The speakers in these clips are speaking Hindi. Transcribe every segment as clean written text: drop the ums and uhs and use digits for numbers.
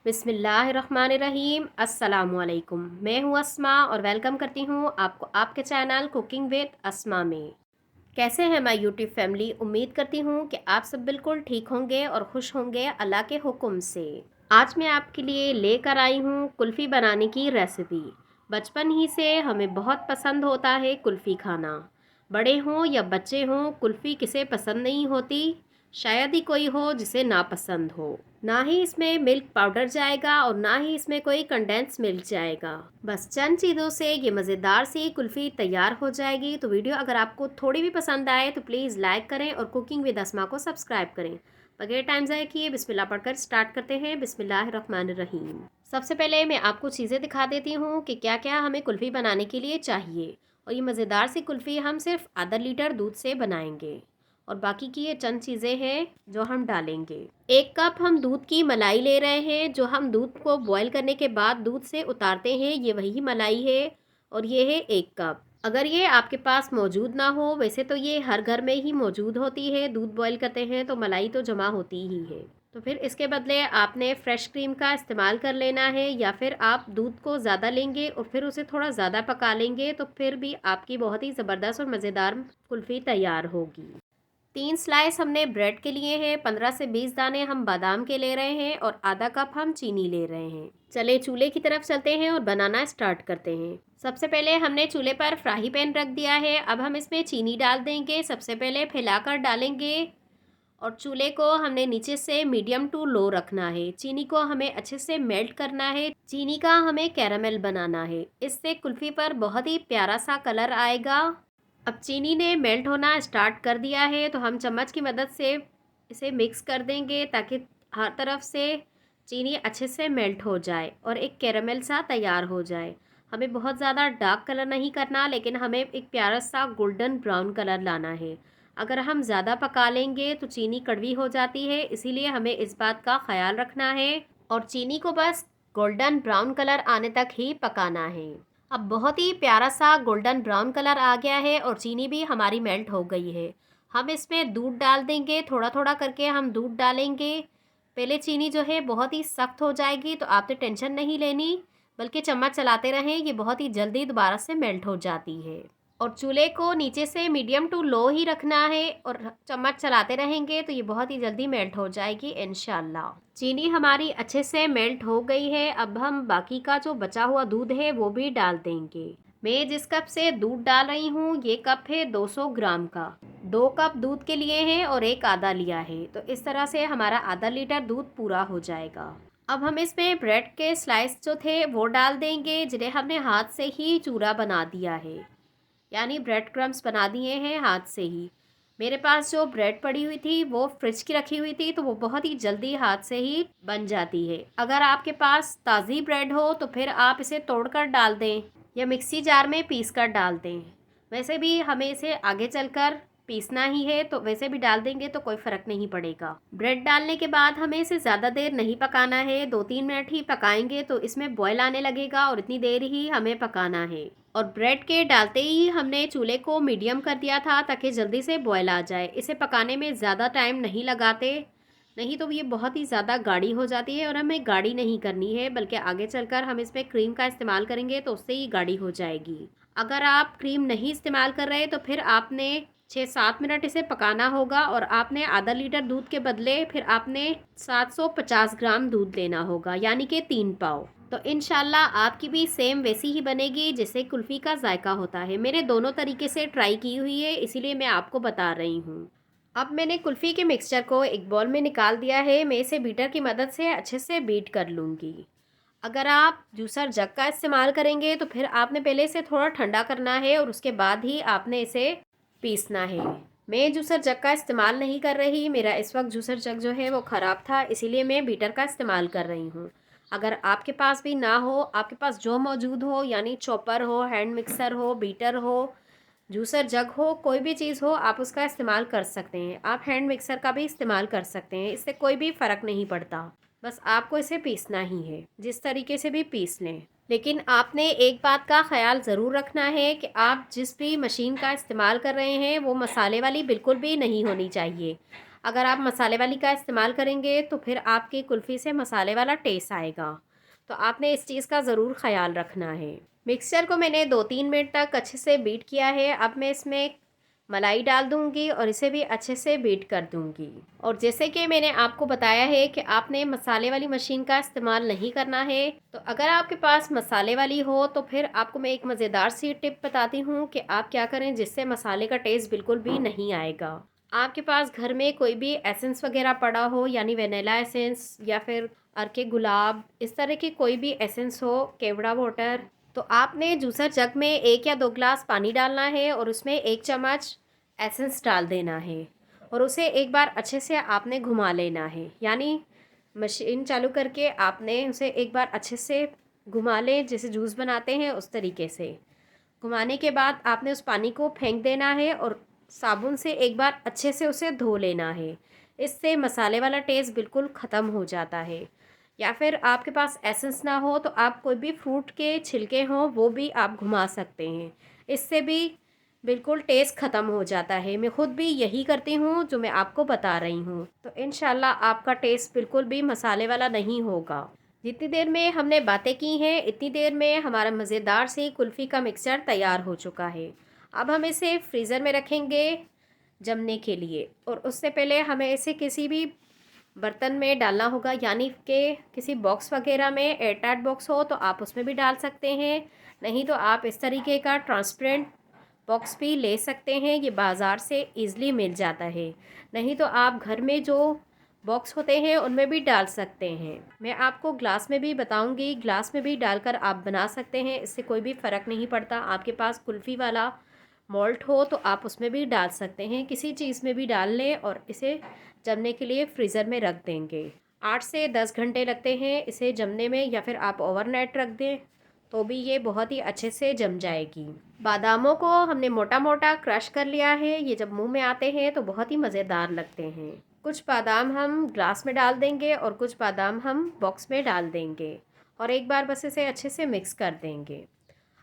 बिस्मिल्लाहिर्रहमानिर्रहीम। अस्सलामुअलैकुम। मैं हूँ अस्मा और वेलकम करती हूँ आपको आपके चैनल कुकिंग विद अस्मा में। कैसे हैं माय यूट्यूब फैमिली? उम्मीद करती हूँ कि आप सब बिल्कुल ठीक होंगे और खुश होंगे अल्लाह के हुक्म से। आज मैं आपके लिए लेकर आई हूँ कुल्फ़ी बनाने की रेसिपी। बचपन ही से हमें बहुत पसंद होता है कुल्फ़ी खाना। बड़े हों या बच्चे हों, कुल्फ़ी किसे पसंद नहीं होती। शायद ही कोई हो जिसे ना पसंद हो। ना ही इसमें मिल्क पाउडर जाएगा और ना ही इसमें कोई कंडेंस मिल्क जाएगा। बस चंद चीज़ों से ये मज़ेदार सी कुल्फ़ी तैयार हो जाएगी। तो वीडियो अगर आपको थोड़ी भी पसंद आए तो प्लीज़ लाइक करें और कुकिंग विद अस्मा को सब्सक्राइब करें। बगैर टाइम ज़ाया किए बिस्मिल्लाह पढ़कर स्टार्ट करते हैं। बिस्मिल्लाहिर्रहमानिर्रहीम। सबसे पहले मैं आपको चीज़ें दिखा देती हूँ कि क्या क्या हमें कुल्फ़ी बनाने के लिए चाहिए। और ये मज़ेदार सी कुल्फ़ी हम सिर्फ आधा लीटर दूध से बनाएंगे और बाकी की ये चंद चीज़ें हैं जो हम डालेंगे। 1 कप हम दूध की मलाई ले रहे हैं। जो हम दूध को बॉईल करने के बाद दूध से उतारते हैं, ये वही मलाई है और ये है 1 कप। अगर ये आपके पास मौजूद ना हो, वैसे तो ये हर घर में ही मौजूद होती है। दूध बॉईल करते हैं तो मलाई तो जमा होती ही है। तो फिर इसके बदले आपने फ्रेश क्रीम का इस्तेमाल कर लेना है, या फिर आप दूध को ज़्यादा लेंगे और फिर उसे थोड़ा ज़्यादा पका लेंगे तो फिर भी आपकी बहुत ही ज़बरदस्त और मज़ेदार कुल्फ़ी तैयार होगी। 3 स्लाइस हमने ब्रेड के लिए हैं, 15 से 20 दाने हम बादाम के ले रहे हैं और आधा कप हम चीनी ले रहे हैं। चले चूल्हे की तरफ चलते हैं और बनाना स्टार्ट करते हैं। सबसे पहले हमने चूल्हे पर फ्राई पैन रख दिया है। अब हम इसमें चीनी डाल देंगे। सबसे पहले फैलाकर डालेंगे और चूल्हे को हमने नीचे से मीडियम टू लो रखना है। चीनी को हमें अच्छे से मेल्ट करना है। चीनी का हमें कैरामेल बनाना है। इससे कुल्फ़ी पर बहुत ही प्यारा सा कलर आएगा। अब चीनी ने मेल्ट होना स्टार्ट कर दिया है तो हम चम्मच की मदद से इसे मिक्स कर देंगे ताकि हर तरफ से चीनी अच्छे से मेल्ट हो जाए और एक कैरामेल सा तैयार हो जाए। हमें बहुत ज़्यादा डार्क कलर नहीं करना, लेकिन हमें एक प्यारा सा गोल्डन ब्राउन कलर लाना है। अगर हम ज़्यादा पका लेंगे तो चीनी कड़वी हो जाती है, इसीलिए हमें इस बात का ख्याल रखना है और चीनी को बस गोल्डन ब्राउन कलर आने तक ही पकाना है। अब बहुत ही प्यारा सा गोल्डन ब्राउन कलर आ गया है और चीनी भी हमारी मेल्ट हो गई है। हम इसमें दूध डाल देंगे, थोड़ा थोड़ा करके हम दूध डालेंगे। पहले चीनी जो है बहुत ही सख्त हो जाएगी तो आपने टेंशन नहीं लेनी, बल्कि चम्मच चलाते रहें, ये बहुत ही जल्दी दोबारा से मेल्ट हो जाती है। और चूल्हे को नीचे से मीडियम टू लो ही रखना है और चम्मच चलाते रहेंगे तो ये बहुत ही जल्दी मेल्ट हो जाएगी इंशाल्लाह। चीनी हमारी अच्छे से मेल्ट हो गई है। अब हम बाकी का जो बचा हुआ दूध है वो भी डाल देंगे। मैं जिस कप से दूध डाल रही हूँ ये कप है 200 ग्राम का। 2 कप दूध के लिए हैं और एक आधा लिया है, तो इस तरह से हमारा आधा लीटर दूध पूरा हो जाएगा। अब हम इसमें ब्रेड के स्लाइस जो थे वो डाल देंगे, जिन्हें हमने हाथ से ही चूरा बना दिया है, यानी ब्रेड क्रम्स बना दिए हैं हाथ से ही। मेरे पास जो ब्रेड पड़ी हुई थी वो फ्रिज की रखी हुई थी, तो वो बहुत ही जल्दी हाथ से ही बन जाती है। अगर आपके पास ताज़ी ब्रेड हो तो फिर आप इसे तोड़कर डाल दें या मिक्सी जार में पीस कर डाल दें। वैसे भी हमें इसे आगे चलकर पीसना ही है, तो वैसे भी डाल देंगे तो कोई फ़र्क नहीं पड़ेगा। ब्रेड डालने के बाद हमें इसे ज़्यादा देर नहीं पकाना है, 2-3 मिनट ही पकाएंगे तो इसमें बॉयल आने लगेगा और इतनी देर ही हमें पकाना है। और ब्रेड के डालते ही हमने चूल्हे को मीडियम कर दिया था ताकि जल्दी से बॉयल आ जाए। इसे पकाने में ज़्यादा टाइम नहीं लगाते, नहीं तो ये बहुत ही ज़्यादा गाढ़ी हो जाती है और हमें गाढ़ी नहीं करनी है, बल्कि आगे चलकर हम इसमें क्रीम का इस्तेमाल करेंगे तो उससे ही गाढ़ी हो जाएगी। अगर आप क्रीम नहीं इस्तेमाल कर रहे तो फिर आपने 6-7 मिनट इसे पकाना होगा और आपने आधा लीटर दूध के बदले फिर आपने 750 ग्राम दूध लेना होगा, यानी कि 3 पाव। तो इंशाल्लाह आपकी भी सेम वैसी ही बनेगी जैसे कुल्फ़ी का जायका होता है। मेरे दोनों तरीके से ट्राई की हुई है, इसीलिए मैं आपको बता रही हूँ। अब मैंने कुल्फ़ी के मिक्सचर को एक बॉल में निकाल दिया है। मैं इसे बीटर की मदद से अच्छे से बीट कर लूँगी। अगर आप जूसर जग का इस्तेमाल करेंगे तो फिर आपने पहले इसे थोड़ा ठंडा करना है और उसके बाद ही आपने इसे पीसना है। मैं जूसर जग का इस्तेमाल नहीं कर रही, मेरा इस वक्त जूसर जग जो है वो ख़राब था, इसीलिए मैं बीटर का इस्तेमाल कर रही हूँ। अगर आपके पास भी ना हो, आपके पास जो मौजूद हो, यानी चॉपर हो, हैंड मिक्सर हो, बीटर हो, जूसर जग हो, कोई भी चीज़ हो, आप उसका इस्तेमाल कर सकते हैं। आप हैंड मिक्सर का भी इस्तेमाल कर सकते हैं, इससे कोई भी फ़र्क नहीं पड़ता। बस आपको इसे पीसना ही है, जिस तरीके से भी पीस लें। लेकिन आपने एक बात का ख्याल ज़रूर रखना है कि आप जिस भी मशीन का इस्तेमाल कर रहे हैं वो मसाले वाली बिल्कुल भी नहीं होनी चाहिए। अगर आप मसाले वाली का इस्तेमाल करेंगे तो फिर आपकी कुल्फ़ी से मसाले वाला टेस्ट आएगा। तो आपने इस चीज़ का ज़रूर ख़याल रखना है। मिक्सचर को मैंने 2-3 मिनट तक अच्छे से बीट किया है। अब मैं इसमें मलाई डाल दूंगी और इसे भी अच्छे से बीट कर दूंगी। और जैसे कि मैंने आपको बताया है कि आपने मसाले वाली मशीन का इस्तेमाल नहीं करना है। तो अगर आपके पास मसाले वाली हो तो फिर आपको मैं एक मज़ेदार सी टिप बताती हूँ कि आप क्या करें जिससे मसाले का टेस्ट बिल्कुल भी नहीं आएगा। आपके पास घर में कोई भी एसेंस वगैरह पड़ा हो, यानी वेनिला एसेंस या फिर अर्के गुलाब, इस तरह की कोई भी एसेंस हो, केवड़ा वाटर, तो आपने जूसर जग में 1 या 2 ग्लास पानी डालना है और उसमें 1 चम्मच एसेंस डाल देना है और उसे एक बार अच्छे से आपने घुमा लेना है। यानी मशीन चालू करके आपने उसे एक बार अच्छे से घुमा लें, जैसे जूस बनाते हैं उस तरीके से। घुमाने के बाद आपने उस पानी को फेंक देना है और साबुन से एक बार अच्छे से उसे धो लेना है। इससे मसाले वाला टेस्ट बिल्कुल ख़त्म हो जाता है। या फिर आपके पास एसेंस ना हो तो आप कोई भी फ्रूट के छिलके हों वो भी आप घुमा सकते हैं। इससे भी बिल्कुल टेस्ट ख़त्म हो जाता है। मैं ख़ुद भी यही करती हूँ जो मैं आपको बता रही हूँ। तो इंशाल्लाह आपका टेस्ट बिल्कुल भी मसाले वाला नहीं होगा। जितनी देर में हमने बातें की हैं इतनी देर में हमारा मज़ेदार सी कुल्फ़ी का मिक्सचर तैयार हो चुका है। अब हम इसे फ्रीज़र में रखेंगे जमने के लिए, और उससे पहले हमें इसे किसी भी बर्तन में डालना होगा, यानी कि किसी बॉक्स वगैरह में, एयर टाइट बॉक्स हो तो आप उसमें भी डाल सकते हैं। नहीं तो आप इस तरीके का ट्रांसपेरेंट बॉक्स भी ले सकते हैं, ये बाज़ार से ईज़िली मिल जाता है। नहीं तो आप घर में जो बॉक्स होते हैं उनमें भी डाल सकते हैं। मैं आपको ग्लास में भी बताऊंगी, ग्लास में भी डालकर आप बना सकते हैं, इससे कोई भी फ़र्क नहीं पड़ता। आपके पास कुल्फ़ी वाला मोल्ड हो तो आप उसमें भी डाल सकते हैं, किसी चीज़ में भी डाल लें और इसे जमने के लिए फ्रीज़र में रख देंगे। 8 से 10 घंटे लगते हैं इसे जमने में, या फिर आप ओवरनाइट रख दें तो भी ये बहुत ही अच्छे से जम जाएगी। बादामों को हमने मोटा मोटा क्रश कर लिया है। ये जब मुंह में आते हैं तो बहुत ही मज़ेदार लगते हैं। कुछ बादाम हम ग्लास में डाल देंगे और कुछ बादाम हम बॉक्स में डाल देंगे और एक बार बस इसे अच्छे से मिक्स कर देंगे।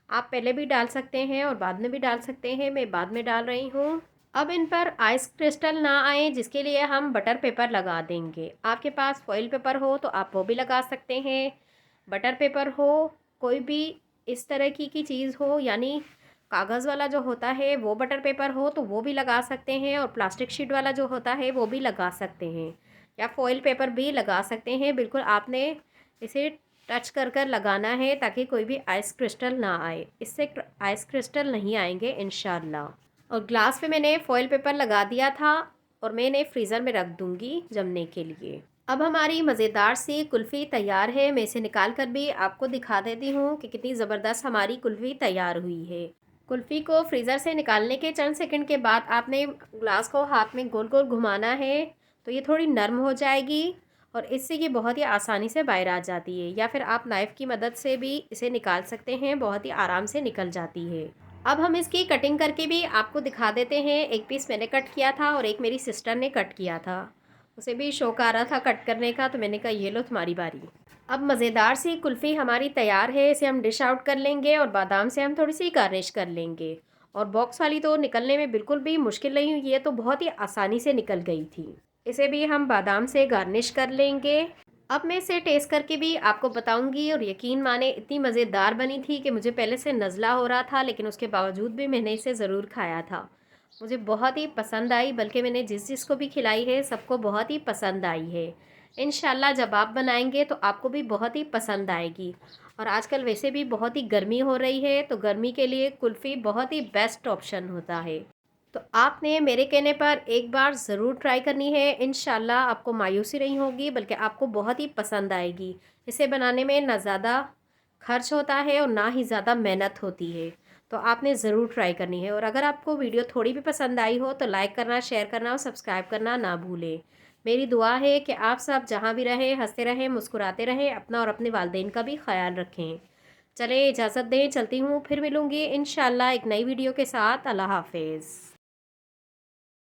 आप पहले भी डाल सकते हैं और बाद में भी डाल सकते हैं, मैं बाद में डाल रही हूँ। अब इन पर आइस क्रिस्टल ना आए जिसके लिए हम बटर पेपर लगा देंगे। आपके पास फॉइल पेपर हो तो आप वो भी लगा सकते हैं, बटर पेपर हो, कोई भी इस तरह की चीज़ हो, यानी कागज़ वाला जो होता है वो बटर पेपर हो तो वो भी लगा सकते हैं, और प्लास्टिक शीट वाला जो होता है वो भी लगा सकते हैं, या फॉइल पेपर भी लगा सकते हैं। बिल्कुल आपने इसे टच कर लगाना है ताकि कोई भी आइस क्रिस्टल ना आए, इससे आइस क्रिस्टल नहीं आएंगे इंशाल्लाह। और ग्लास पे मैंने फॉइल पेपर लगा दिया था और मैं इन्हें फ्रीज़र में रख दूँगी जमने के लिए। अब हमारी मज़ेदार सी कुल्फ़ी तैयार है। मैं इसे निकाल कर भी आपको दिखा देती हूँ कि कितनी ज़बरदस्त हमारी कुल्फ़ी तैयार हुई है। कुल्फ़ी को फ्रीज़र से निकालने के चंद सेकंड के बाद आपने ग्लास को हाथ में गोल गोल घुमाना है तो ये थोड़ी नरम हो जाएगी और इससे ये बहुत ही आसानी से बाहर आ जाती है, या फिर आप नाइफ़ की मदद से भी इसे निकाल सकते हैं, बहुत ही आराम से निकल जाती है। अब हम इसकी कटिंग करके भी आपको दिखा देते हैं। एक पीस मैंने कट किया था और एक मेरी सिस्टर ने कट किया था, उसे भी शौक़ आ रहा था कट करने का, तो मैंने कहा ये लो तुम्हारी बारी। अब मज़ेदार सी कुल्फ़ी हमारी तैयार है, इसे हम डिश आउट कर लेंगे और बादाम से हम थोड़ी सी गार्निश कर लेंगे। और बॉक्स वाली तो निकलने में बिल्कुल भी मुश्किल नहीं हुई, ये तो बहुत ही आसानी से निकल गई थी। इसे भी हम बादाम से गार्निश कर लेंगे। अब मैं इसे टेस्ट करके भी आपको बताऊंगी, और यकीन माने इतनी मज़ेदार बनी थी कि मुझे पहले से नज़ला हो रहा था, लेकिन उसके बावजूद भी मैंने इसे ज़रूर खाया था। मुझे बहुत ही पसंद आई, बल्कि मैंने जिस को भी खिलाई है सबको बहुत ही पसंद आई है। इंशाल्लाह जब आप बनाएंगे तो आपको भी बहुत ही पसंद आएगी। और आजकल वैसे भी बहुत ही गर्मी हो रही है, तो गर्मी के लिए कुल्फ़ी बहुत ही बेस्ट ऑप्शन होता है। तो आपने मेरे कहने पर एक बार ज़रूर ट्राई करनी है। इंशाल्लाह आपको मायूसी नहीं होगी, बल्कि आपको बहुत ही पसंद आएगी। इसे बनाने में ना ज़्यादा खर्च होता है और ना ही ज़्यादा मेहनत होती है, तो आपने ज़रूर ट्राई करनी है। और अगर आपको वीडियो थोड़ी भी पसंद आई हो तो लाइक करना, शेयर करना और सब्सक्राइब करना ना भूलें। मेरी दुआ है कि आप सब जहाँ भी रहें हंसते रहें, मुस्कुराते रहें, अपना और अपने वालिदैन का भी ख्याल रखें। चलें इजाज़त दें, चलती हूँ, फिर मिलूँगी इंशाल्लाह एक नई वीडियो के साथ। अल्लाह हाफ़िज़।